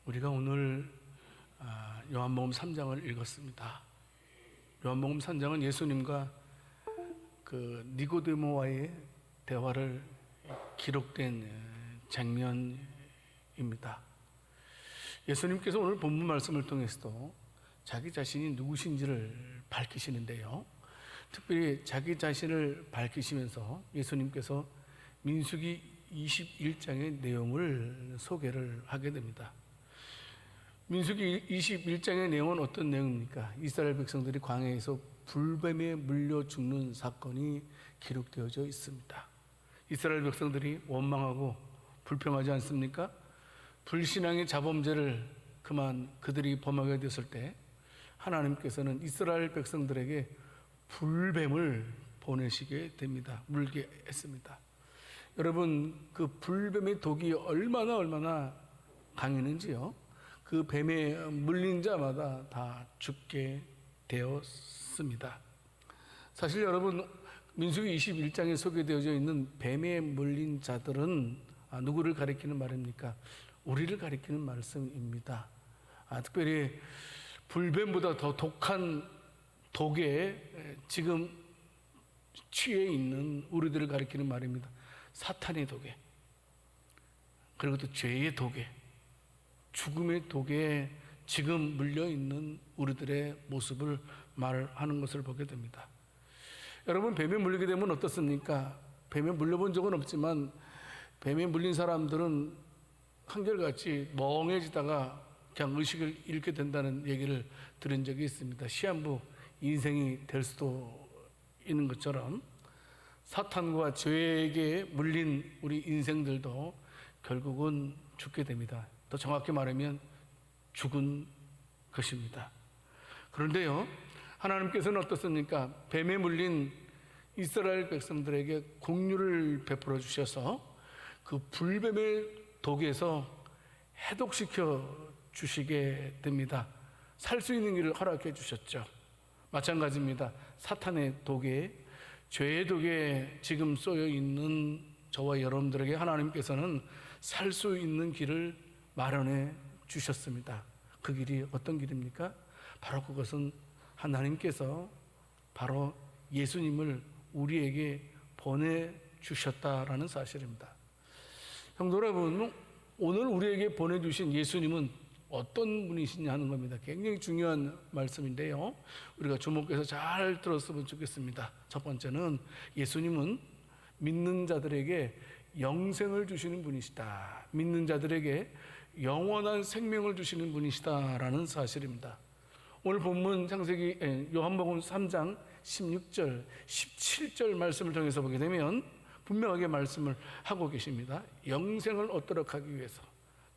우리가 오늘 요한복음 3장을 읽었습니다. 요한복음 3장은 예수님과 그 니고데모와의 대화를 기록된 장면입니다. 예수님께서 오늘 본문 말씀을 통해서도 자기 자신이 누구신지를 밝히시는데요, 특별히 자기 자신을 밝히시면서 예수님께서 민수기 21장의 내용을 소개를 하게 됩니다. 민수기 21장의 내용은 어떤 내용입니까? 이스라엘 백성들이 광야에서 불뱀에 물려 죽는 사건이 기록되어져 있습니다. 이스라엘 백성들이 원망하고 불평하지 않습니까? 불신앙의 자범죄를 그만 그들이 범하게 됐을 때 하나님께서는 이스라엘 백성들에게 불뱀을 보내시게 됩니다. 물게 했습니다. 여러분, 그 불뱀의 독이 얼마나 강했는지요, 그 뱀에 물린 자마다 다 죽게 되었습니다. 사실 여러분, 민수기 21장에 소개되어져 있는 뱀에 물린 자들은 누구를 가리키는 말입니까? 우리를 가리키는 말씀입니다. 특별히 불뱀보다 더 독한 독에 지금 취해 있는 우리들을 가리키는 말입니다. 사탄의 독에, 그리고 또 죄의 독에, 죽음의 독에 지금 물려있는 우리들의 모습을 말하는 것을 보게 됩니다. 여러분, 뱀에 물리게 되면 어떻습니까? 뱀에 물려본 적은 없지만 뱀에 물린 사람들은 한결같이 멍해지다가 그냥 의식을 잃게 된다는 얘기를 들은 적이 있습니다. 시한부 인생이 될 수도 있는 것처럼 사탄과 죄에게 물린 우리 인생들도 결국은 죽게 됩니다. 더 정확히 말하면 죽은 것입니다. 그런데요, 하나님께서는 어떻습니까? 뱀에 물린 이스라엘 백성들에게 긍휼을 베풀어 주셔서 그 불뱀의 독에서 해독시켜 주시게 됩니다. 살 수 있는 길을 허락해 주셨죠. 마찬가지입니다. 사탄의 독에, 죄의 독에 지금 쏘여 있는 저와 여러분들에게 하나님께서는 살 수 있는 길을 마련해 주셨습니다. 그 길이 어떤 길입니까? 바로 그것은 하나님께서 바로 예수님을 우리에게 보내주셨다라는 사실입니다. 성도 여러분, 오늘 우리에게 보내주신 예수님은 어떤 분이시냐 하는 겁니다. 굉장히 중요한 말씀인데요, 우리가 주목해서 잘 들었으면 좋겠습니다. 첫 번째는 예수님은 믿는 자들에게 영생을 주시는 분이시다, 믿는 자들에게 영원한 생명을 주시는 분이시다라는 사실입니다. 오늘 본문 창세기 요한복음 3장 16절 17절 말씀을 통해서 보게 되면 분명하게 말씀을 하고 계십니다. 영생을 얻도록 하기 위해서,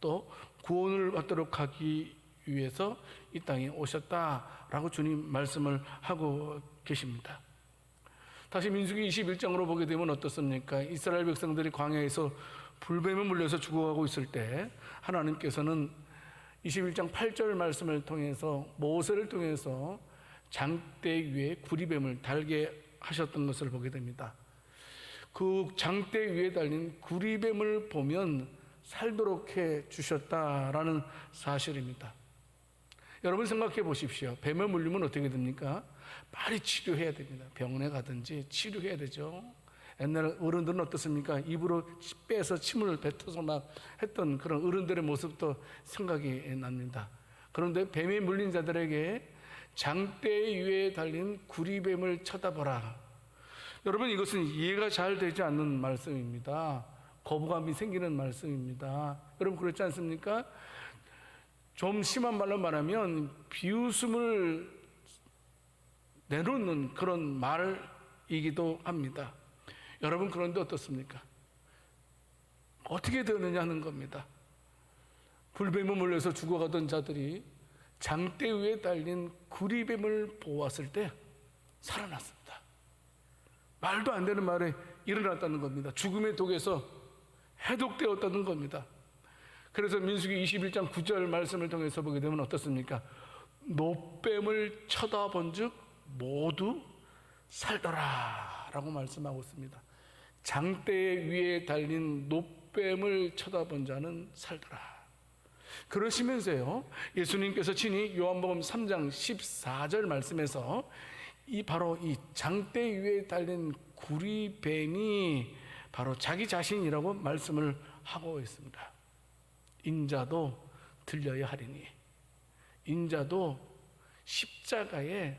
또 구원을 받도록 하기 위해서 이 땅에 오셨다라고 주님 말씀을 하고 계십니다. 다시 민수기 21장으로 보게 되면 어떻습니까? 이스라엘 백성들이 광야에서 불뱀에 물려서 죽어가고 있을 때 하나님께서는 21장 8절 말씀을 통해서 모세를 통해서 장대 위에 구리뱀을 달게 하셨던 것을 보게 됩니다. 그 장대 위에 달린 구리뱀을 보면 살도록 해 주셨다라는 사실입니다. 여러분 생각해 보십시오. 뱀에 물리면 어떻게 됩니까? 빨리 치료해야 됩니다. 병원에 가든지 치료해야 되죠. 옛날 어른들은 어떻습니까? 입으로 빼서 침을 뱉어서 막 했던 그런 어른들의 모습도 생각이 납니다. 그런데 뱀에 물린 자들에게 장대 위에 달린 구리뱀을 쳐다보라. 여러분, 이것은 이해가 잘 되지 않는 말씀입니다. 거부감이 생기는 말씀입니다. 여러분, 그렇지 않습니까? 좀 심한 말로 말하면 비웃음을 내놓는 그런 말이기도 합니다. 여러분, 그런데 어떻습니까? 어떻게 되느냐 하는 겁니다. 불뱀에 물려서 죽어가던 자들이 장대 위에 달린 구리뱀을 보았을 때 살아났습니다. 말도 안 되는 말에 일어났다는 겁니다. 죽음의 독에서 해독되었다는 겁니다. 그래서 민수기 21장 9절 말씀을 통해서 보게 되면 어떻습니까? 노뱀을 쳐다본 즉 모두 살더라 라고 말씀하고 있습니다. 장대 위에 달린 노뱀을 쳐다본 자는 살더라. 그러시면서요, 예수님께서 친히 요한복음 3장 14절 말씀에서 바로 이 장대 위에 달린 구리뱀이 바로 자기 자신이라고 말씀을 하고 있습니다. 인자도 들려야 하리니, 인자도 십자가에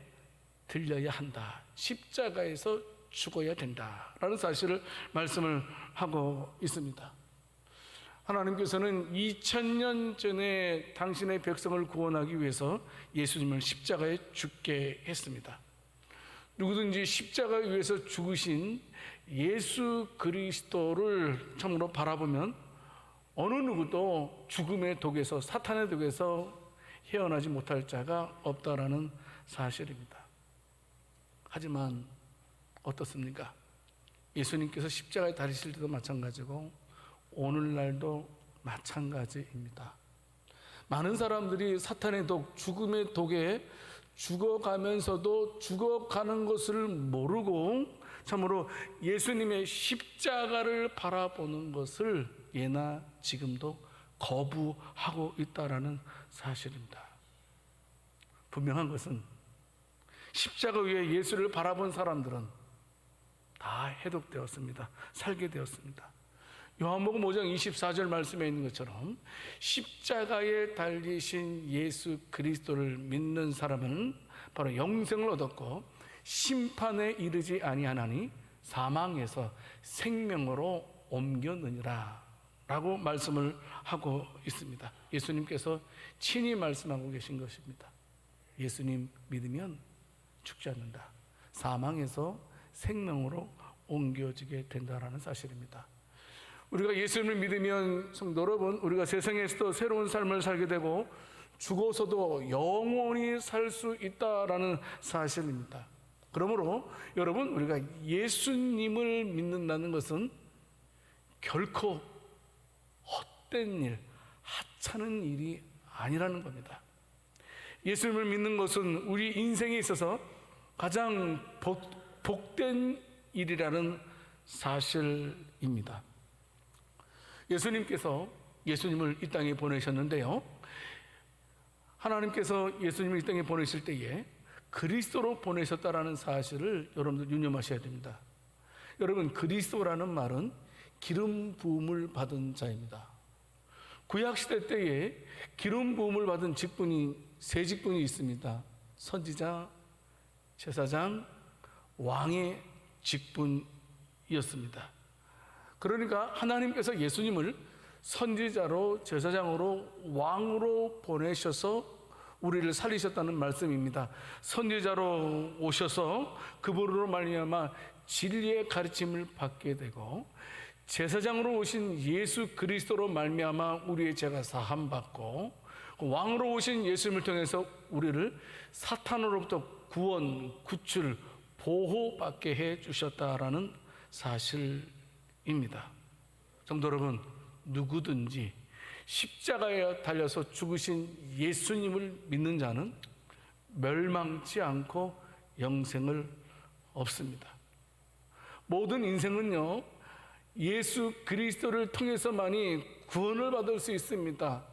들려야 한다, 십자가에서 죽어야 된다라는 사실을 말씀을 하고 있습니다. 하나님께서는 2000년 전에 당신의 백성을 구원하기 위해서 예수님을 십자가에 죽게 했습니다. 누구든지 십자가 위에서 죽으신 예수 그리스도를 참으로 바라보면 어느 누구도 죽음의 독에서, 사탄의 독에서 헤어나지 못할 자가 없다라는 사실입니다. 하지만 어떻습니까? 예수님께서 십자가에 달리실 때도 마찬가지고 오늘날도 마찬가지입니다. 많은 사람들이 사탄의 독, 죽음의 독에 죽어가면서도 죽어가는 것을 모르고 참으로 예수님의 십자가를 바라보는 것을 예나 지금도 거부하고 있다라는 사실입니다. 분명한 것은 십자가 위에 예수를 바라본 사람들은 다 해독되었습니다. 살게 되었습니다. 요한복음 5장 24절 말씀에 있는 것처럼 십자가에 달리신 예수 그리스도를 믿는 사람은 바로 영생을 얻었고 심판에 이르지 아니하나니 사망에서 생명으로 옮겼느니라 라고 말씀을 하고 있습니다. 예수님께서 친히 말씀하고 계신 것입니다. 예수님 믿으면 죽지 않는다, 사망에서 생명으로 옮겨지게 된다라는 사실입니다. 우리가 예수님을 믿으면 성도 여러분, 우리가 세상에서도 새로운 삶을 살게 되고 죽어서도 영원히 살 수 있다라는 사실입니다. 그러므로 여러분, 우리가 예수님을 믿는다는 것은 결코 헛된 일, 하찮은 일이 아니라는 겁니다. 예수님을 믿는 것은 우리 인생에 있어서 가장 복된 일이라는 사실입니다. 예수님께서 예수님을 이 땅에 보내셨는데요, 하나님께서 예수님을 이 땅에 보내실 때에 그리스도로 보내셨다라는 사실을 여러분들 유념하셔야 됩니다. 여러분, 그리스도라는 말은 기름 부음을 받은 자입니다. 구약시대 때에 기름 부음을 받은 직분이 세 직분이 있습니다. 선지자, 제사장, 왕의 직분이었습니다. 그러니까 하나님께서 예수님을 선지자로, 제사장으로, 왕으로 보내셔서 우리를 살리셨다는 말씀입니다. 선지자로 오셔서 그분으로 말미암아 진리의 가르침을 받게 되고, 제사장으로 오신 예수 그리스도로 말미암아 우리의 죄가 사함 받고, 왕으로 오신 예수님을 통해서 우리를 사탄으로부터 구원, 구출, 보호받게 해 주셨다라는 사실입니다. 성도 여러분, 누구든지 십자가에 달려서 죽으신 예수님을 믿는 자는 멸망치 않고 영생을 얻습니다. 모든 인생은요, 예수 그리스도를 통해서만이 구원을 받을 수 있습니다.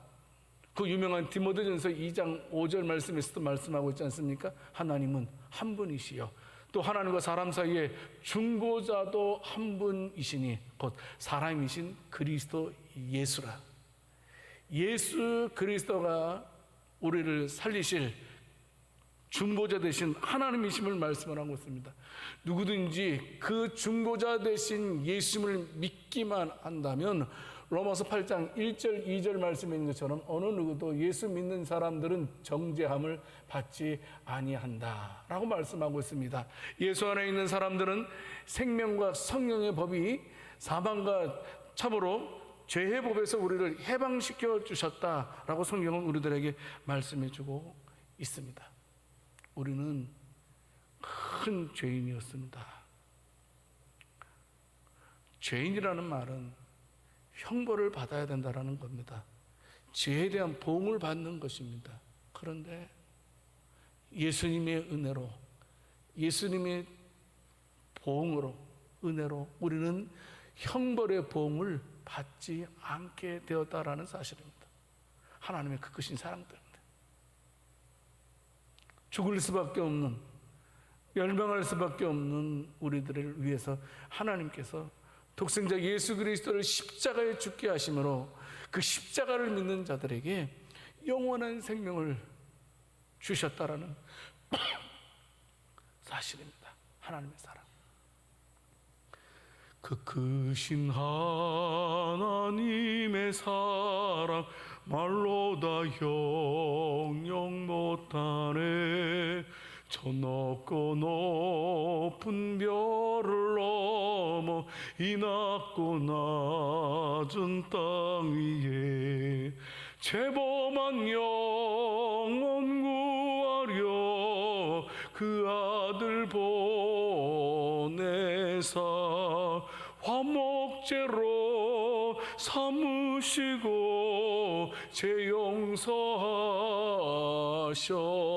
그 유명한 디모데전서 2장 5절 말씀에서도 말씀하고 있지 않습니까? 하나님은 한 분이시요, 또 하나님과 사람 사이에 중보자도 한 분이시니 곧 사람이신 그리스도 예수라. 예수 그리스도가 우리를 살리실 중보자 되신 하나님이심을 말씀을 하고 있습니다. 누구든지 그 중보자 되신 예수님을 믿기만 한다면 로마서 8장 1절 2절 말씀에 있는 것처럼 어느 누구도 예수 믿는 사람들은 정죄함을 받지 아니한다 라고 말씀하고 있습니다. 예수 안에 있는 사람들은 생명과 성령의 법이 사망과 참으로 죄의 법에서 우리를 해방시켜 주셨다라고 성경은 우리들에게 말씀해 주고 있습니다. 우리는 큰 죄인이었습니다. 죄인이라는 말은 형벌을 받아야 된다는 겁니다. 죄에 대한 보응을 받는 것입니다. 그런데 예수님의 은혜로, 예수님의 보응으로, 은혜로 우리는 형벌의 보응을 받지 않게 되었다라는 사실입니다. 하나님의 그 크신 사랑 때문에 죽을 수밖에 없는, 멸망할 수밖에 없는 우리들을 위해서 하나님께서 독생자 예수 그리스도를 십자가에 죽게 하심으로 그 십자가를 믿는 자들에게 영원한 생명을 주셨다라는 사실입니다. 하나님의 사랑. 그 크신 하나님의 사랑 말로 다 형용 못하네. 저 높고 높은 별을 넘어 이 낮고 낮은 땅 위에 죄범한 영혼 구하려 그 아들 보내사 화목제로 삼으시고 죄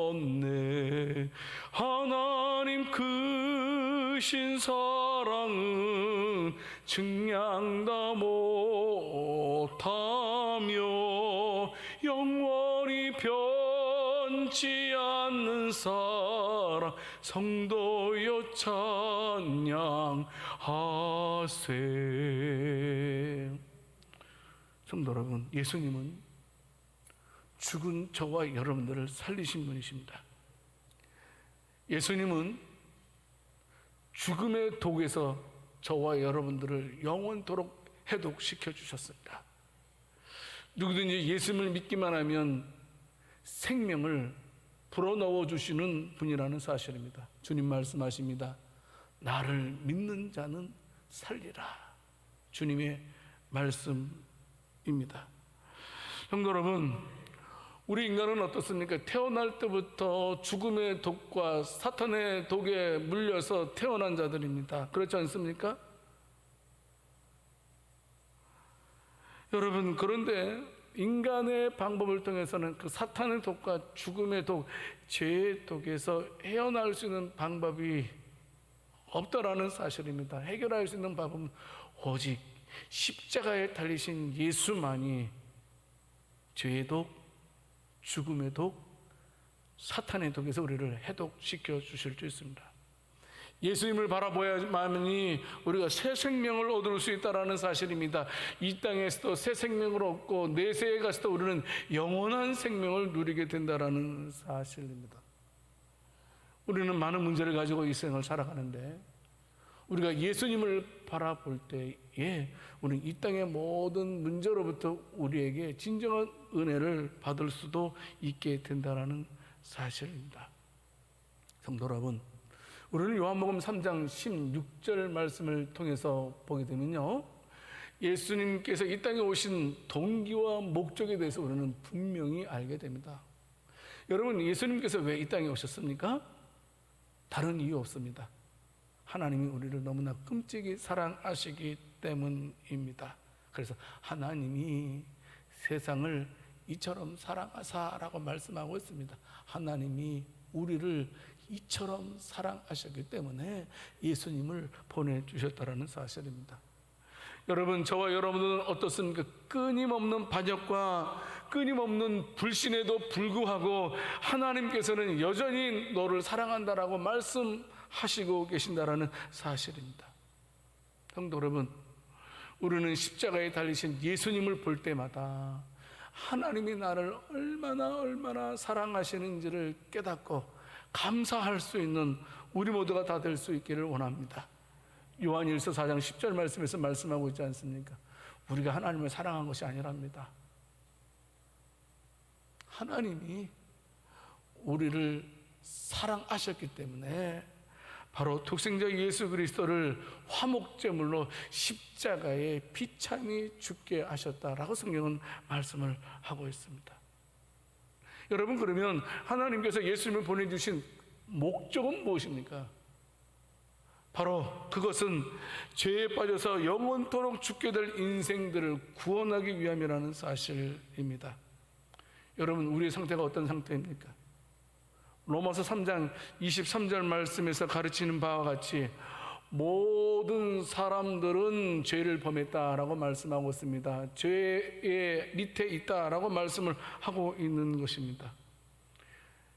용서하셨네. 하나님 크신 사랑은 증량다 못하며 영원히 변치 않는 사랑 성도여 찬양하세. 성도 여러분, 예수님은 죽은 저와 여러분들을 살리신 분이십니다. 예수님은 죽음의 독에서 저와 여러분들을 영원토록 해독시켜 주셨습니다. 누구든지 예수님을 믿기만 하면 생명을 불어넣어 주시는 분이라는 사실입니다. 주님 말씀하십니다. 나를 믿는 자는 살리라. 주님의 말씀입니다. 성도 여러분, 우리 인간은 어떻습니까? 태어날 때부터 죽음의 독과 사탄의 독에 물려서 태어난 자들입니다. 그렇지 않습니까? 여러분, 그런데 인간의 방법을 통해서는 그 사탄의 독과 죽음의 독, 죄의 독에서 헤어날 수 있는 방법이 없다라는 사실입니다. 해결할 수 있는 방법은 오직 십자가에 달리신 예수만이 죄의 독, 죽음의 독, 사탄의 독에서 우리를 해독시켜 주실 수 있습니다. 예수님을 바라보야만이 우리가 새 생명을 얻을 수 있다는 사실입니다. 이 땅에서도 새 생명을 얻고 내세에 가서도 우리는 영원한 생명을 누리게 된다는 사실입니다. 우리는 많은 문제를 가지고 이 생을 살아가는데 우리가 예수님을 바라볼 때에 우리는 이 땅의 모든 문제로부터 우리에게 진정한 은혜를 받을 수도 있게 된다는 사실입니다. 성도 여러분, 우리는 요한복음 3장 16절 말씀을 통해서 보게 되면요, 예수님께서 이 땅에 오신 동기와 목적에 대해서 우리는 분명히 알게 됩니다. 여러분, 예수님께서 왜 이 땅에 오셨습니까? 다른 이유 없습니다. 하나님이 우리를 너무나 끔찍이 사랑하시기 때문입니다. 그래서 하나님이 세상을 이처럼 사랑하사라고 말씀하고 있습니다. 하나님이 우리를 이처럼 사랑하셨기 때문에 예수님을 보내주셨다는 사실입니다. 여러분, 저와 여러분들은 어떻습니까? 끊임없는 반역과 끊임없는 불신에도 불구하고 하나님께서는 여전히 너를 사랑한다라고 말씀하시고 계신다라는 사실입니다. 성도 여러분, 우리는 십자가에 달리신 예수님을 볼 때마다 하나님이 나를 얼마나 사랑하시는지를 깨닫고 감사할 수 있는 우리 모두가 다 될 수 있기를 원합니다. 요한일서 4장 10절 말씀에서 말씀하고 있지 않습니까? 우리가 하나님을 사랑한 것이 아니랍니다. 하나님이 우리를 사랑하셨기 때문에 바로 독생자 예수 그리스도를 화목제물로 십자가에 비참히 죽게 하셨다라고 성경은 말씀을 하고 있습니다. 여러분, 그러면 하나님께서 예수님을 보내주신 목적은 무엇입니까? 바로 그것은 죄에 빠져서 영원토록 죽게 될 인생들을 구원하기 위함이라는 사실입니다. 여러분, 우리의 상태가 어떤 상태입니까? 로마서 3장 23절 말씀에서 가르치는 바와 같이 모든 사람들은 죄를 범했다라고 말씀하고 있습니다. 죄의 밑에 있다라고 말씀을 하고 있는 것입니다.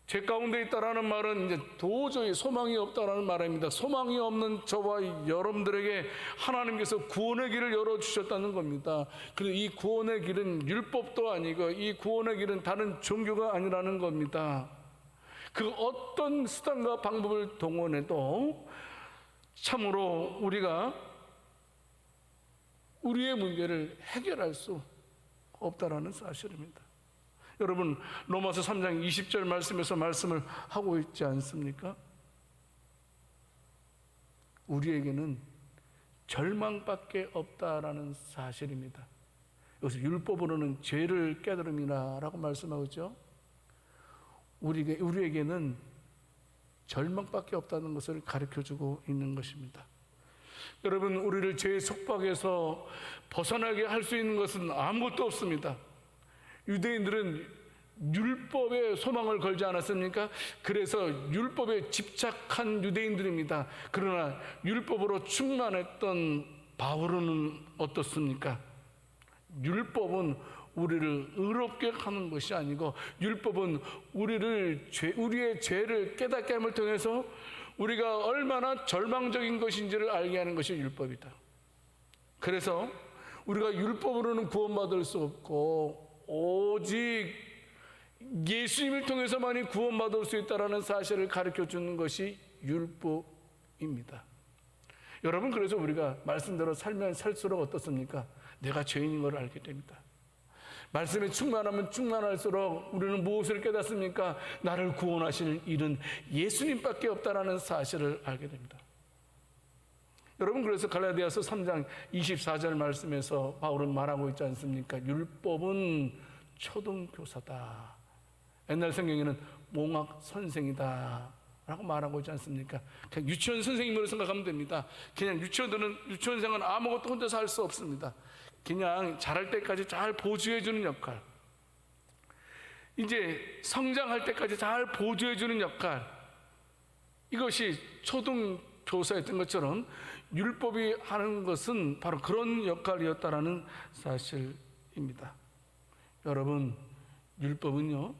죄 가운데 있다라는 말은 이제 도저히 소망이 없다라는 말입니다. 소망이 없는 저와 여러분들에게 하나님께서 구원의 길을 열어주셨다는 겁니다. 그리고 이 구원의 길은 율법도 아니고 이 구원의 길은 다른 종교가 아니라는 겁니다. 그 어떤 수단과 방법을 동원해도 참으로 우리가 우리의 문제를 해결할 수 없다라는 사실입니다. 여러분, 로마서 3장 20절 말씀에서 말씀을 하고 있지 않습니까? 우리에게는 절망밖에 없다라는 사실입니다. 여기서 율법으로는 죄를 깨달음이라고 말씀하고 있죠. 우리에게는 절망밖에 없다는 것을 가르쳐주고 있는 것입니다. 여러분, 우리를 죄의 속박에서 벗어나게 할 수 있는 것은 아무것도 없습니다. 유대인들은 율법에 소망을 걸지 않았습니까? 그래서 율법에 집착한 유대인들입니다. 그러나 율법으로 충만했던 바울은 어떻습니까? 율법은 우리를 의롭게 하는 것이 아니고 율법은 우리의 죄를 깨닫게 함을 통해서 우리가 얼마나 절망적인 것인지를 알게 하는 것이 율법이다. 그래서 우리가 율법으로는 구원받을 수 없고 오직 예수님을 통해서만이 구원받을 수 있다는 사실을 가르쳐주는 것이 율법입니다. 여러분, 그래서 우리가 말씀대로 살면 살수록 어떻습니까? 내가 죄인인 걸 알게 됩니다. 말씀에 충만하면 충만할수록 우리는 무엇을 깨닫습니까? 나를 구원하실 일은 예수님밖에 없다는 사실을 알게 됩니다. 여러분, 그래서 갈라디아서 3장 24절 말씀에서 바울은 말하고 있지 않습니까? 율법은 초등교사다. 옛날 성경에는 몽학 선생이다 라고 말하고 있지 않습니까? 그냥 유치원 선생님으로 생각하면 됩니다. 그냥 유치원생은 아무것도 혼자서 할 수 없습니다. 그냥 자랄 때까지 잘 보조해주는 역할, 이제 성장할 때까지 잘 보조해주는 역할, 이것이 초등교사였던 것처럼 율법이 하는 것은 바로 그런 역할이었다라는 사실입니다. 여러분, 율법은요,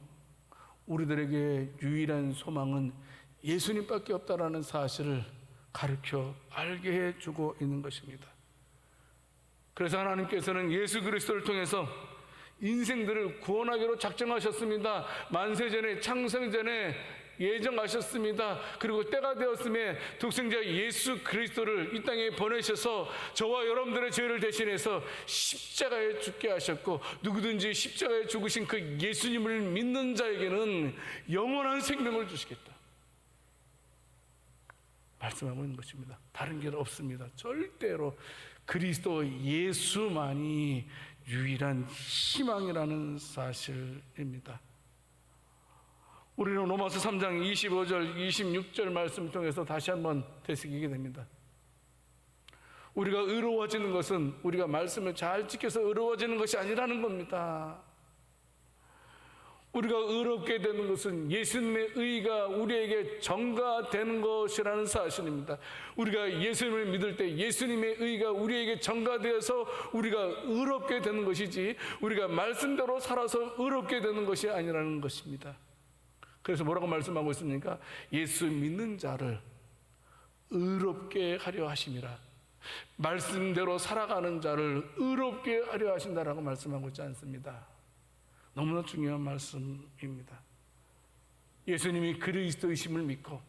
우리들에게 유일한 소망은 예수님밖에 없다라는 사실을 가르쳐 알게 해주고 있는 것입니다. 그래서 하나님께서는 예수 그리스도를 통해서 인생들을 구원하기로 작정하셨습니다. 만세전에, 창세전에 예정하셨습니다. 그리고 때가 되었음에 독생자 예수 그리스도를 이 땅에 보내셔서 저와 여러분들의 죄를 대신해서 십자가에 죽게 하셨고, 누구든지 십자가에 죽으신 그 예수님을 믿는 자에게는 영원한 생명을 주시겠다 말씀하고 있는 것입니다. 다른 길 없습니다. 절대로 그리스도 예수만이 유일한 희망이라는 사실입니다. 우리는 로마서 3장 25절, 26절 말씀을 통해서 다시 한번 되새기게 됩니다. 우리가 의로워지는 것은 우리가 말씀을 잘 지켜서 의로워지는 것이 아니라는 겁니다. 우리가 의롭게 되는 것은 예수님의 의가 우리에게 전가되는 것이라는 사실입니다. 우리가 예수님을 믿을 때 예수님의 의가 우리에게 전가되어서 우리가 의롭게 되는 것이지, 우리가 말씀대로 살아서 의롭게 되는 것이 아니라는 것입니다. 그래서 뭐라고 말씀하고 있습니까? 예수 믿는 자를 의롭게 하려 하심이라. 말씀대로 살아가는 자를 의롭게 하려 하신다라고 말씀하고 있지 않습니다. 너무나 중요한 말씀입니다. 예수님이 그리스도이심을 믿고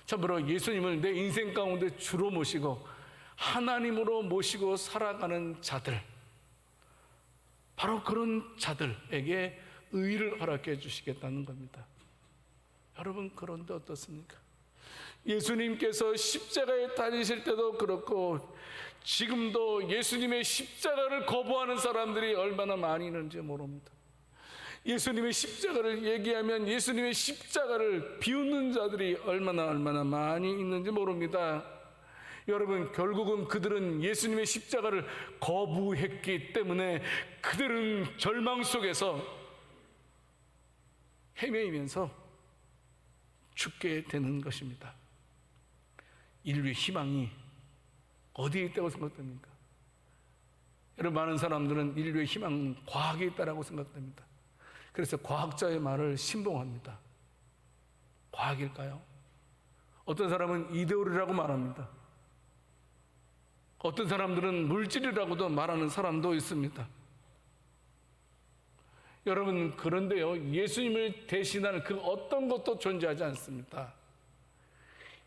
참으로 예수님을 내 인생 가운데 주로 모시고 하나님으로 모시고 살아가는 자들, 바로 그런 자들에게 의를 허락해 주시겠다는 겁니다. 여러분, 그런데 어떻습니까? 예수님께서 십자가에 달리실 때도 그렇고 지금도 예수님의 십자가를 거부하는 사람들이 얼마나 많이 있는지 모릅니다. 예수님의 십자가를 얘기하면 예수님의 십자가를 비웃는 자들이 얼마나 많이 있는지 모릅니다. 여러분, 결국은 그들은 예수님의 십자가를 거부했기 때문에 그들은 절망 속에서 헤매이면서 죽게 되는 것입니다. 인류의 희망이 어디에 있다고 생각됩니까? 여러분, 많은 사람들은 인류의 희망은 과학에 있다고 생각됩니다. 그래서 과학자의 말을 신봉합니다. 과학일까요? 어떤 사람은 이데올이라고 말합니다. 어떤 사람들은 물질이라고도 말하는 사람도 있습니다. 여러분, 그런데요, 예수님을 대신하는 그 어떤 것도 존재하지 않습니다.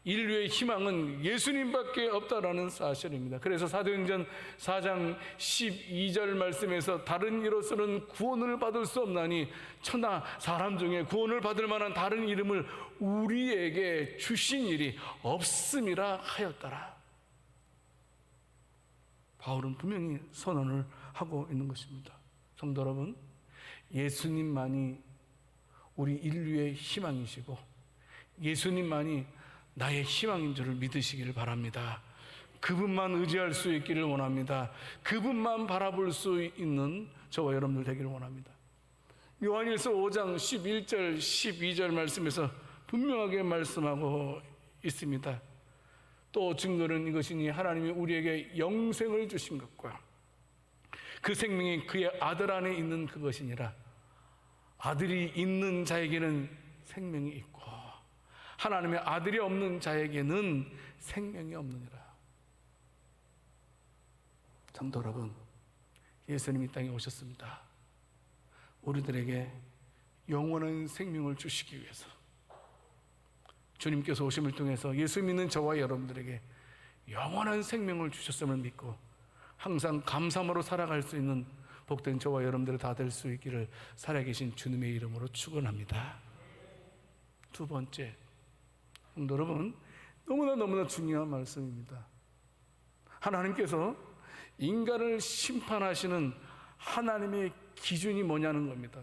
인류의 희망은 예수님밖에 없다라는 사실입니다. 그래서 사도행전 4장 12절 말씀에서 다른 이로서는 구원을 받을 수 없나니 천하 사람 중에 구원을 받을 만한 다른 이름을 우리에게 주신 일이 없음이라 하였더라. 바울은 분명히 선언을 하고 있는 것입니다. 성도 여러분, 예수님만이 우리 인류의 희망이시고 예수님만이 나의 희망인 줄을 믿으시기를 바랍니다. 그분만 의지할 수 있기를 원합니다. 그분만 바라볼 수 있는 저와 여러분들 되기를 원합니다. 요한일서 5장 11절 12절 말씀에서 분명하게 말씀하고 있습니다. 또 증거는 이것이니 하나님이 우리에게 영생을 주신 것과 그 생명이 그의 아들 안에 있는 그것이니라. 아들이 있는 자에게는 생명이 있고 하나님의 아들이 없는 자에게는 생명이 없느니라. 성도 여러분, 예수님이 이 땅에 오셨습니다. 우리들에게 영원한 생명을 주시기 위해서. 주님께서 오심을 통해서 예수 믿는 저와 여러분들에게 영원한 생명을 주셨음을 믿고 항상 감사함으로 살아갈 수 있는 복된 저와 여러분들이 다 될 수 있기를 살아계신 주님의 이름으로 축원합니다. 두 번째, 여러분, 너무나 중요한 말씀입니다. 하나님께서 인간을 심판하시는 하나님의 기준이 뭐냐는 겁니다.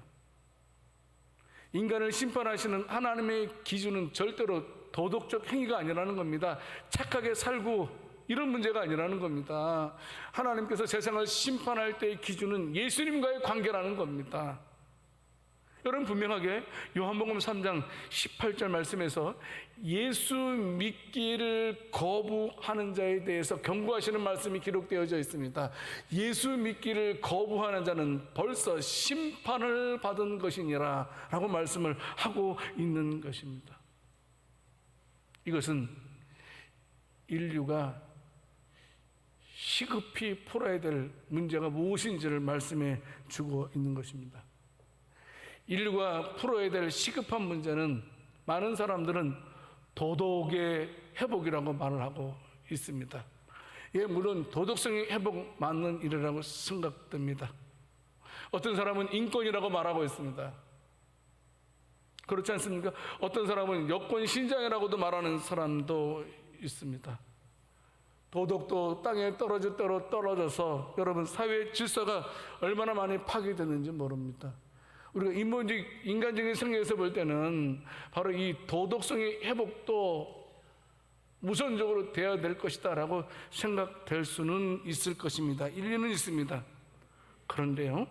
인간을 심판하시는 하나님의 기준은 절대로 도덕적 행위가 아니라는 겁니다. 착하게 살고 이런 문제가 아니라는 겁니다. 하나님께서 세상을 심판할 때의 기준은 예수님과의 관계라는 겁니다. 여러분, 분명하게 요한복음 3장 18절 말씀에서 예수 믿기를 거부하는 자에 대해서 경고하시는 말씀이 기록되어져 있습니다. 예수 믿기를 거부하는 자는 벌써 심판을 받은 것이니라 라고 말씀을 하고 있는 것입니다. 이것은 인류가 시급히 풀어야 될 문제가 무엇인지를 말씀해 주고 있는 것입니다. 인류가 풀어야 될 시급한 문제는 많은 사람들은 도덕의 회복이라고 말을 하고 있습니다. 예, 물론 도덕성의 회복 맞는 일이라고 생각됩니다. 어떤 사람은 인권이라고 말하고 있습니다. 그렇지 않습니까? 어떤 사람은 여권 신장이라고도 말하는 사람도 있습니다. 도덕도 땅에 떨어질 대로 떨어져서 여러분, 사회 질서가 얼마나 많이 파괴됐는지 모릅니다. 우리가 인간적인 생각에서 볼 때는 바로 이 도덕성의 회복도 우선적으로 되어야 될 것이다 라고 생각될 수는 있을 것입니다. 일리는 있습니다. 그런데요,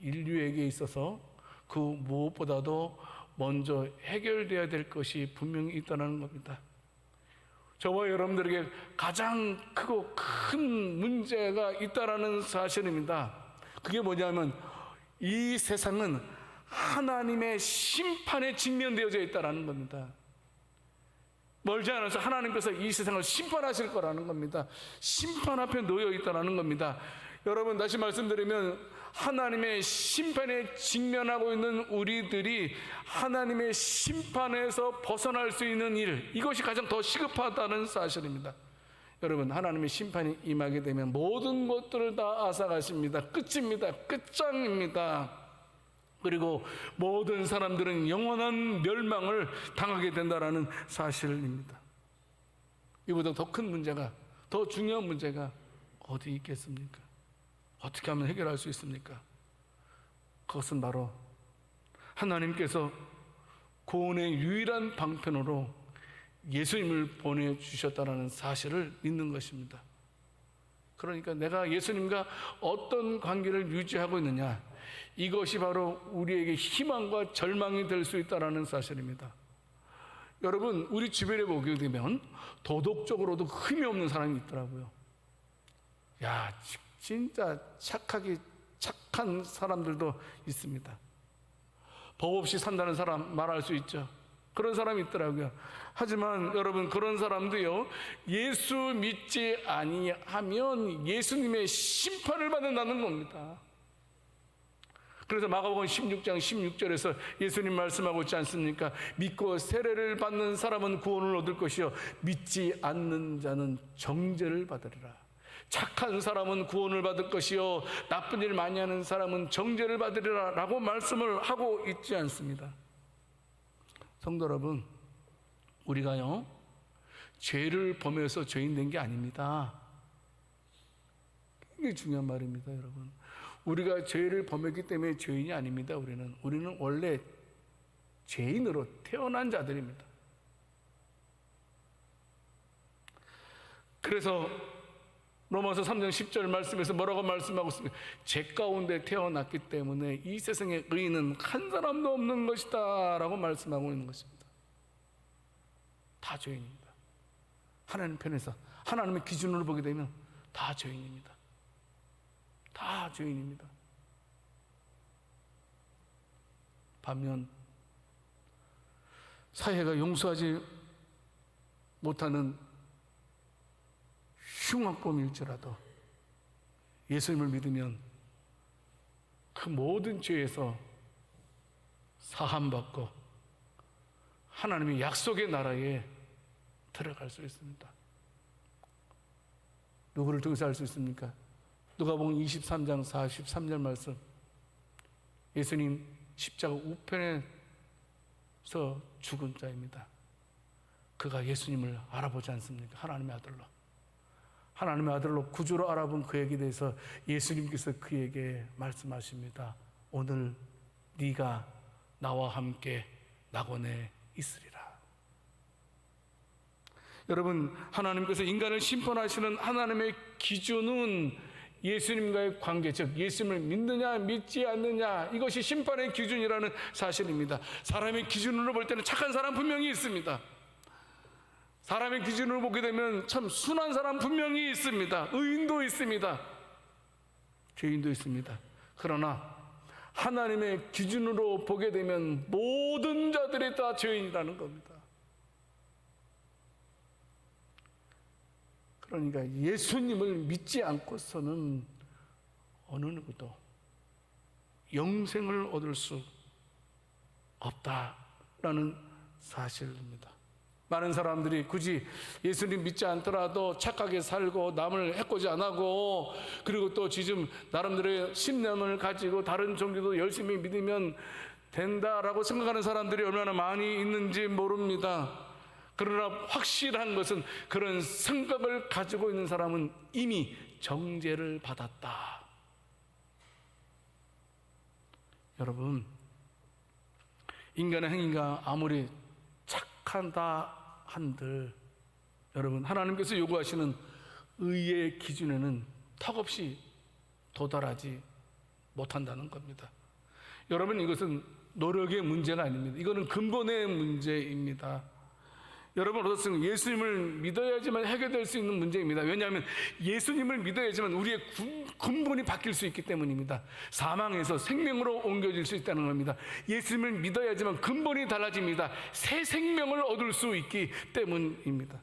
인류에게 있어서 그 무엇보다도 먼저 해결되어야 될 것이 분명히 있다는 겁니다. 저와 여러분들에게 가장 크고 큰 문제가 있다는 사실입니다. 그게 뭐냐면 이 세상은 하나님의 심판에 직면되어져 있다는 겁니다. 멀지 않아서 하나님께서 이 세상을 심판하실 거라는 겁니다. 심판 앞에 놓여 있다는 겁니다. 여러분, 다시 말씀드리면 하나님의 심판에 직면하고 있는 우리들이 하나님의 심판에서 벗어날 수 있는 일, 이것이 가장 더 시급하다는 사실입니다. 여러분, 하나님의 심판이 임하게 되면 모든 것들을 다 앗아가십니다. 끝입니다. 끝장입니다. 그리고 모든 사람들은 영원한 멸망을 당하게 된다는 사실입니다. 이보다 더 큰 문제가, 더 중요한 문제가 어디 있겠습니까? 어떻게 하면 해결할 수 있습니까? 그것은 바로 하나님께서 구원의 유일한 방편으로 예수님을 보내주셨다는 사실을 믿는 것입니다. 그러니까 내가 예수님과 어떤 관계를 유지하고 있느냐, 이것이 바로 우리에게 희망과 절망이 될 수 있다는 사실입니다. 여러분, 우리 주변에 보게 되면 도덕적으로도 흠이 없는 사람이 있더라고요. 야, 진짜 착한 사람들도 있습니다. 법 없이 산다는 사람 말할 수 있죠. 그런 사람이 있더라고요. 하지만 여러분, 그런 사람도요, 예수 믿지 아니하면 예수님의 심판을 받는다는 겁니다. 그래서 마가복음 16장 16절에서 예수님 말씀하고 있지 않습니까? 믿고 세례를 받는 사람은 구원을 얻을 것이요 믿지 않는 자는 정죄를 받으리라. 착한 사람은 구원을 받을 것이요 나쁜 일 많이 하는 사람은 정죄를 받으리라 라고 말씀을 하고 있지 않습니다. 성도 여러분, 우리가요 죄를 범해서 죄인 된 게 아닙니다. 굉장히 중요한 말입니다. 여러분, 우리가 죄를 범했기 때문에 죄인이 아닙니다. 우리는 원래 죄인으로 태어난 자들입니다. 그래서 로마서 3장 10절 말씀에서 뭐라고 말씀하고 있습니까? 죄 가운데 태어났기 때문에 이 세상에 의인은 한 사람도 없는 것이다 라고 말씀하고 있는 것입니다. 다 죄인입니다. 하나님 편에서, 하나님의 기준으로 보게 되면 다 죄인입니다. 다 죄인입니다. 반면 사회가 용서하지 못하는 흉악범일지라도 예수님을 믿으면 그 모든 죄에서 사함받고 하나님의 약속의 나라에 들어갈 수 있습니다. 누구를 통해서 알 수 있습니까? 누가복음 23장 43절 말씀, 예수님 십자가 우편에서 죽은 자입니다. 그가 예수님을 알아보지 않습니까? 하나님의 아들로 구주로 알아본 그에게 대해서 예수님께서 그에게 말씀하십니다. 오늘 네가 나와 함께 낙원에 있으리라. 여러분, 하나님께서 인간을 심판하시는 하나님의 기준은 예수님과의 관계, 즉 예수님을 믿느냐 믿지 않느냐, 이것이 심판의 기준이라는 사실입니다. 사람의 기준으로 볼 때는 착한 사람 분명히 있습니다. 사람의 기준으로 보게 되면 참 순한 사람 분명히 있습니다. 의인도 있습니다. 죄인도 있습니다. 그러나 하나님의 기준으로 보게 되면 모든 자들이 다 죄인이라는 겁니다. 그러니까 예수님을 믿지 않고서는 어느 누구도 영생을 얻을 수 없다라는 사실입니다. 많은 사람들이 굳이 예수님 믿지 않더라도 착하게 살고 남을 해코지 안 하고, 그리고 또 지금 나름대로의 신념을 가지고 다른 종교도 열심히 믿으면 된다라고 생각하는 사람들이 얼마나 많이 있는지 모릅니다. 그러나 확실한 것은 그런 생각을 가지고 있는 사람은 이미 정죄를 받았다. 여러분, 인간의 행위가 아무리 착하다 한들, 여러분, 하나님께서 요구하시는 의의 기준에는 턱없이 도달하지 못한다는 겁니다. 여러분, 이것은 노력의 문제가 아닙니다. 이거는 근본의 문제입니다. 여러분, 어떻습니까? 예수님을 믿어야지만 해결될 수 있는 문제입니다. 왜냐하면 예수님을 믿어야지만 우리의 근본이 바뀔 수 있기 때문입니다. 사망에서 생명으로 옮겨질 수 있다는 겁니다. 예수님을 믿어야지만 근본이 달라집니다. 새 생명을 얻을 수 있기 때문입니다.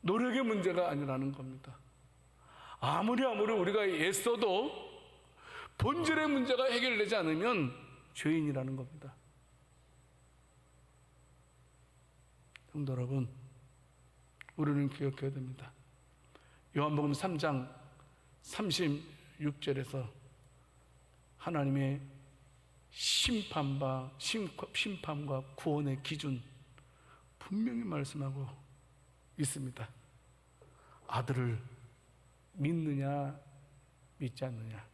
노력의 문제가 아니라는 겁니다. 아무리 우리가 애써도 본질의 문제가 해결되지 않으면 죄인이라는 겁니다. 성도 여러분, 우리는 기억해야 됩니다. 요한복음 3장 36절에서 하나님의 심판과 구원의 기준 분명히 말씀하고 있습니다. 아들을 믿느냐 믿지 않느냐,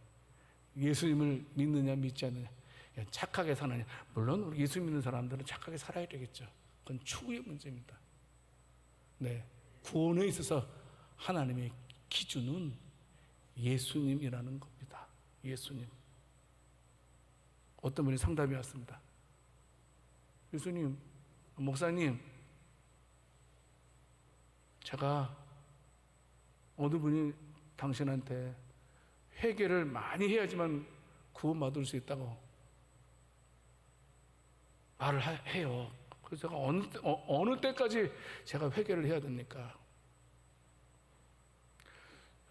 예수님을 믿느냐 믿지 않느냐, 착하게 사느냐. 물론 우리 예수 믿는 사람들은 착하게 살아야 되겠죠. 그건 추후의 문제입니다. 네, 구원에 있어서 하나님의 기준은 예수님이라는 겁니다. 예수님. 어떤 분이 상담이 왔습니다. 예수님, 목사님, 제가 어느 분이 당신한테 회개를 많이 해야지만 구원받을 수 있다고 말을 해요. 그래서 제가 어느 때까지 제가 회개를 해야 됩니까?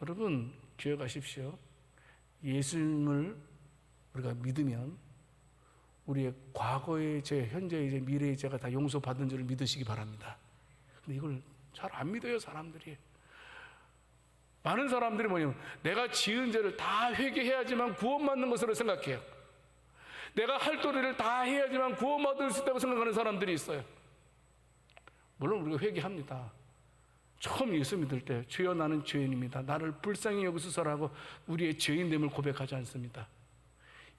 여러분, 기억하십시오. 예수님을 우리가 믿으면 우리의 과거의 죄, 현재의 죄, 미래의 죄가 다 용서받은 줄을 믿으시기 바랍니다. 근데 이걸 잘 안 믿어요, 사람들이. 많은 사람들이 뭐냐면 내가 지은 죄를 다 회개해야지만 구원받는 것으로 생각해요. 내가 할 도리를 다 해야지만 구원받을 수 있다고 생각하는 사람들이 있어요. 물론 우리가 회개합니다. 처음 예수 믿을 때 주여 나는 죄인입니다, 나를 불쌍히 여기소서라고 우리의 죄인됨을 고백하지 않습니다.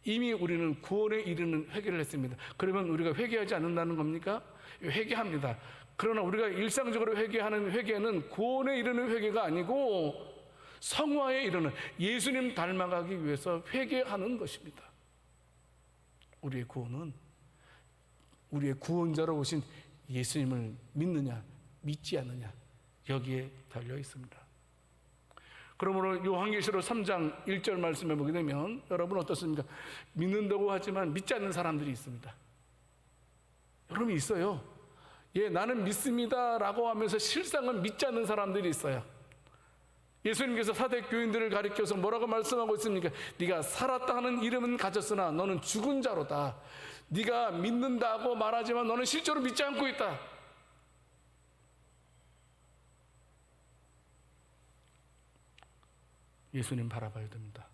이미 우리는 구원에 이르는 회개를 했습니다. 그러면 우리가 회개하지 않는다는 겁니까? 회개합니다. 그러나 우리가 일상적으로 회개하는 회개는 구원에 이르는 회개가 아니고 성화에 이르는 예수님 닮아가기 위해서 회개하는 것입니다. 우리의 구원은 우리의 구원자로 오신 예수님을 믿느냐 믿지 않느냐 여기에 달려 있습니다. 그러므로 요한계시록 3장 1절 말씀해 보게 되면 여러분 어떻습니까? 믿는다고 하지만 믿지 않는 사람들이 있습니다. 여러분 있어요. 예, 나는 믿습니다 라고 하면서 실상은 믿지 않는 사람들이 있어요. 예수님께서 사대 교인들을 가리켜서 뭐라고 말씀하고 있습니까? 네가 살았다 하는 이름은 가졌으나 너는 죽은 자로다. 네가 믿는다고 말하지만 너는 실제로 믿지 않고 있다. 예수님 바라봐야 됩니다.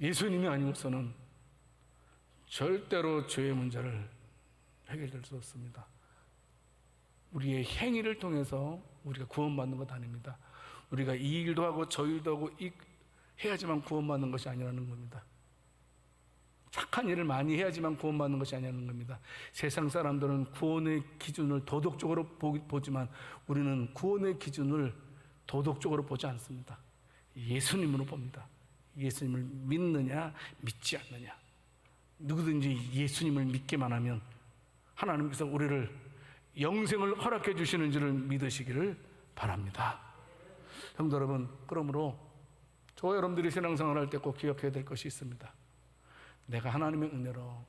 예수님이 아니고서는 절대로 죄의 문제를 해결될 수 없습니다. 우리의 행위를 통해서 우리가 구원받는 것 아닙니다. 우리가 이 일도 하고 저 일도 하고 해야지만 구원받는 것이 아니라는 겁니다. 착한 일을 많이 해야지만 구원받는 것이 아니라는 겁니다. 세상 사람들은 구원의 기준을 도덕적으로 보지만 우리는 구원의 기준을 도덕적으로 보지 않습니다. 예수님으로 봅니다. 예수님을 믿느냐 믿지 않느냐. 누구든지 예수님을 믿기만 하면 하나님께서 우리를 영생을 허락해 주시는 줄을 믿으시기를 바랍니다. 성도 여러분, 그러므로 저와 여러분들이 신앙생활을 할 때 꼭 기억해야 될 것이 있습니다. 내가 하나님의 은혜로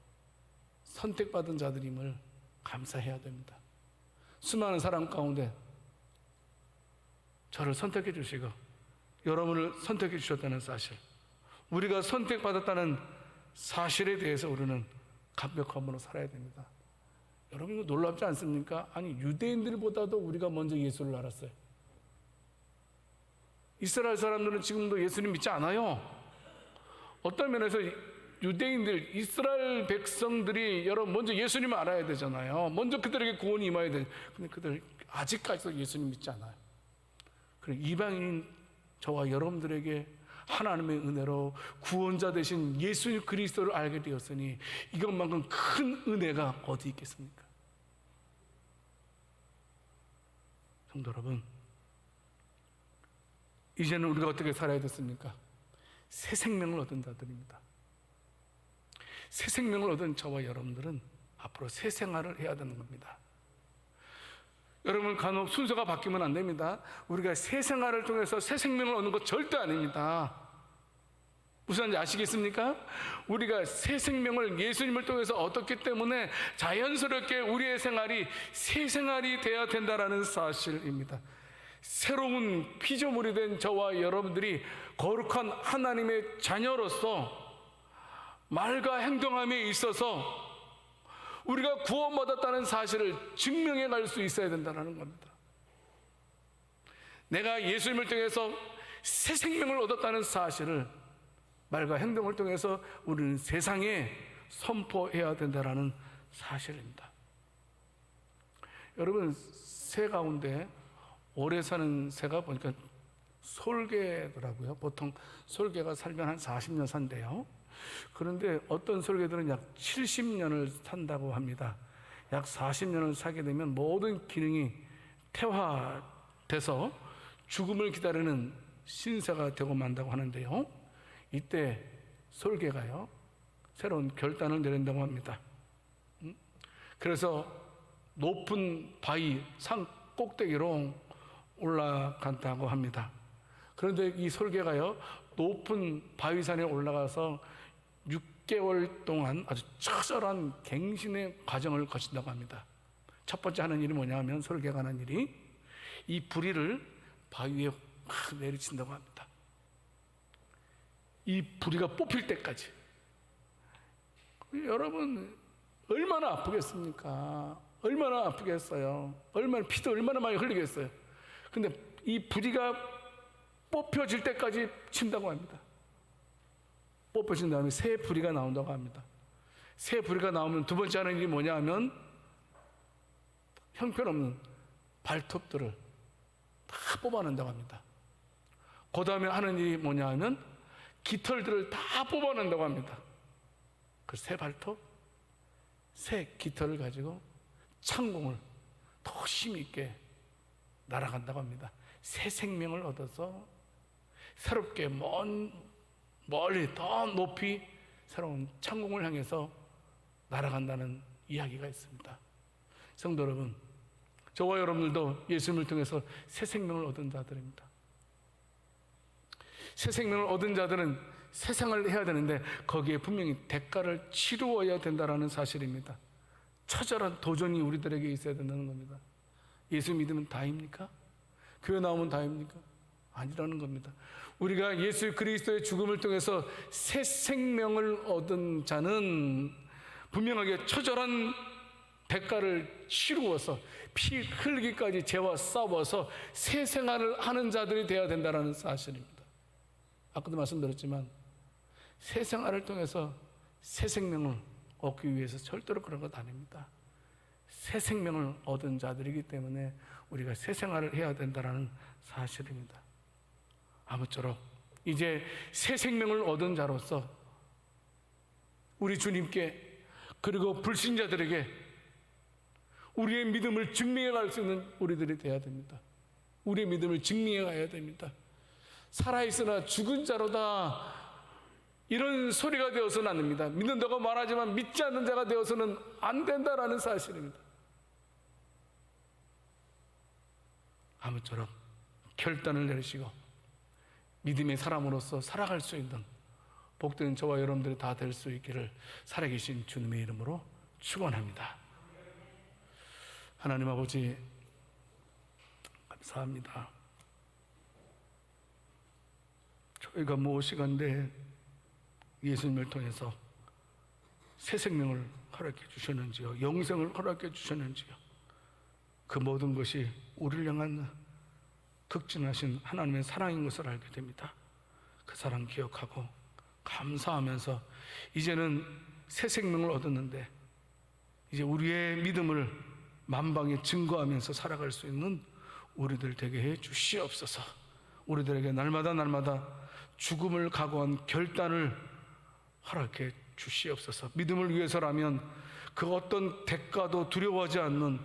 선택받은 자들임을 감사해야 됩니다. 수많은 사람 가운데 저를 선택해 주시고 여러분을 선택해 주셨다는 사실, 우리가 선택받았다는 사실에 대해서 우리는 감격함으로 살아야 됩니다. 여러분 이거 놀랍지 않습니까? 아니 유대인들보다도 우리가 먼저 예수를 알았어요. 이스라엘 사람들은 지금도 예수님 믿지 않아요. 어떤 면에서 유대인들, 이스라엘 백성들이 여러분 먼저 예수님을 알아야 되잖아요. 먼저 그들에게 구원이 임해야 돼. 근데 그들 아직까지도 예수님 믿지 않아요. 그리고 이방인 저와 여러분들에게 하나님의 은혜로 구원자 되신 예수 그리스도를 알게 되었으니 이것만큼 큰 은혜가 어디 있겠습니까? 성도 여러분, 이제는 우리가 어떻게 살아야 됐습니까? 새 생명을 얻은 자들입니다. 새 생명을 얻은 저와 여러분들은 앞으로 새 생활을 해야 되는 겁니다. 여러분 간혹 순서가 바뀌면 안 됩니다. 우리가 새 생활을 통해서 새 생명을 얻는 것 절대 아닙니다. 무슨 말인지 아시겠습니까? 우리가 새 생명을 예수님을 통해서 얻었기 때문에 자연스럽게 우리의 생활이 새 생활이 되어야 된다는 사실입니다. 새로운 피조물이 된 저와 여러분들이 거룩한 하나님의 자녀로서 말과 행동함에 있어서 우리가 구원받았다는 사실을 증명해 갈 수 있어야 된다는 겁니다. 내가 예수님을 통해서 새 생명을 얻었다는 사실을 말과 행동을 통해서 우리는 세상에 선포해야 된다는 사실입니다. 여러분 새 가운데 오래 사는 새가 보니까 솔개더라고요. 보통 솔개가 살면 한 40년 산대요. 그런데 어떤 솔개들은 약 70년을 산다고 합니다. 약 40년을 살게 되면 모든 기능이 퇴화돼서 죽음을 기다리는 신새가 되고 만다고 하는데요. 이때 솔개가요 새로운 결단을 내린다고 합니다. 그래서 높은 바위 산 꼭대기로 올라간다고 합니다. 그런데 이 설계가요, 높은 바위산에 올라가서 6개월 동안 아주 처절한 갱신의 과정을 거친다고 합니다. 첫 번째 하는 일이 뭐냐 하면, 설계가 하는 일이 이 부리를 바위에 확 내리친다고 합니다. 이 부리가 뽑힐 때까지. 여러분, 얼마나 아프겠습니까? 얼마나 아프겠어요? 얼마나 피도 얼마나 많이 흘리겠어요? 근데 이 부리가 뽑혀질 때까지 친다고 합니다. 뽑혀진 다음에 새 부리가 나온다고 합니다. 새 부리가 나오면 두 번째 하는 일이 뭐냐 하면, 형편없는 발톱들을 다 뽑아낸다고 합니다. 그 다음에 하는 일이 뭐냐 하면, 깃털들을 다 뽑아낸다고 합니다. 그 새 발톱, 새 깃털을 가지고 창공을 더 힘 있게 날아간다고 합니다. 새 생명을 얻어서 새롭게 멀리 더 높이 새로운 창공을 향해서 날아간다는 이야기가 있습니다. 성도 여러분, 저와 여러분들도 예수님을 통해서 새 생명을 얻은 자들입니다. 새 생명을 얻은 자들은 새 생활을 해야 되는데 거기에 분명히 대가를 치루어야 된다는 사실입니다. 처절한 도전이 우리들에게 있어야 된다는 겁니다. 예수 믿으면 다입니까? 교회 나오면 다입니까? 아니라는 겁니다. 우리가 예수 그리스도의 죽음을 통해서 새 생명을 얻은 자는 분명하게 처절한 대가를 치루어서 피 흘리기까지 죄와 싸워서 새 생활을 하는 자들이 되어야 된다는 사실입니다. 아까도 말씀드렸지만 새 생활을 통해서 새 생명을 얻기 위해서 절대로 그런 것 아닙니다. 새 생명을 얻은 자들이기 때문에 우리가 새 생활을 해야 된다는 사실입니다. 아무쪼록 이제 새 생명을 얻은 자로서 우리 주님께, 그리고 불신자들에게 우리의 믿음을 증명해 갈 수 있는 우리들이 되어야 됩니다. 우리의 믿음을 증명해 가야 됩니다. 살아있으나 죽은 자로다, 이런 소리가 되어서는 안 됩니다. 믿는다고 말하지만 믿지 않는 자가 되어서는 안 된다라는 사실입니다. 아무쪼록 결단을 내리시고 믿음의 사람으로서 살아갈 수 있는 복된 저와 여러분들이 다 될 수 있기를 살아계신 주님의 이름으로 축원합니다. 하나님 아버지, 감사합니다. 저희가 무엇이간데 예수님을 통해서 새 생명을 허락해 주셨는지요, 영생을 허락해 주셨는지요, 그 모든 것이 우리를 향한 극진하신 하나님의 사랑인 것을 알게 됩니다. 그 사랑 기억하고 감사하면서 이제는 새 생명을 얻었는데 이제 우리의 믿음을 만방에 증거하면서 살아갈 수 있는 우리들 되게 해 주시옵소서. 우리들에게 날마다 죽음을 각오한 결단을 허락해 주시옵소서. 믿음을 위해서라면 그 어떤 대가도 두려워하지 않는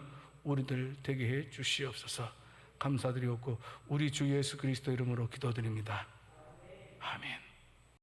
우리들 되게 해 주시옵소서. 감사드리옵고 우리 주 예수 그리스도 이름으로 기도드립니다. 아멘.